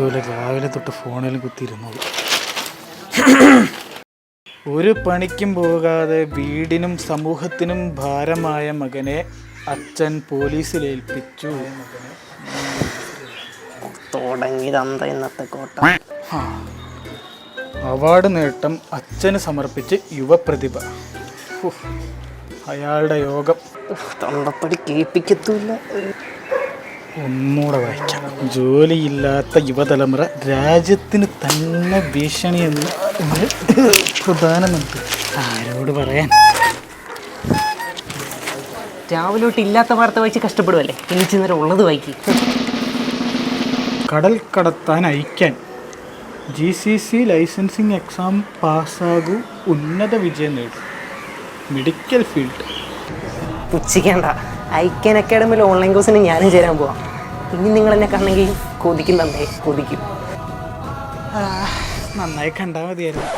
പോലെ രാവിലെ തൊട്ട് ഫോണിൽ കുത്തിയിരുന്നത്. ഒരു പണിക്കും പോകാതെ വീടിനും സമൂഹത്തിനും ഭാരമായ മകനെ അച്ഛൻ പോലീസിലേൽപ്പിച്ചു. ഇന്നത്തെ കോട്ട. അവാർഡ് നേട്ടം അച്ഛന് സമർപ്പിച്ച് യുവപ്രതിഭ. അയാളുടെ യോഗം തൊണ്ടപ്പടി കേൾപ്പിക്കത്തൂല്ല. ഒന്നുകൂടെ വായിക്കാം. ജോലിയില്ലാത്ത യുവതലമുറ രാജ്യത്തിന് തന്നെ ഭീഷണിയെന്ന് പ്രധാനമന്ത്രി. ആരോട് പറയാൻ? രാവിലെ തൊട്ട് ഇല്ലാത്ത വാർത്ത വായിച്ച് കഷ്ടപ്പെടുവല്ലേ, എനിക്ക് നേരം ഉള്ളത് വായിക്കും. കടൽ കടത്താൻ അയക്കാൻ GCC ലൈസൻസിങ് എക്സാം പാസ്സാകൂ, ഉന്നത വിജയം നേടും, മെഡിക്കൽ ഫീൽഡ്. പുച്ഛിക്കേണ്ട, ഐക്യൻ അക്കാഡമിയിൽ ഓൺലൈൻ കോഴ്സിന് ഞാനും ചേരാൻ പോവാം. ഇനി നിങ്ങൾ എന്നെ കാണണമെങ്കിൽ കൊതിക്കും തന്നെ കൊതിക്കും. നന്നായി കണ്ടാൽ മതിയായിരുന്നു.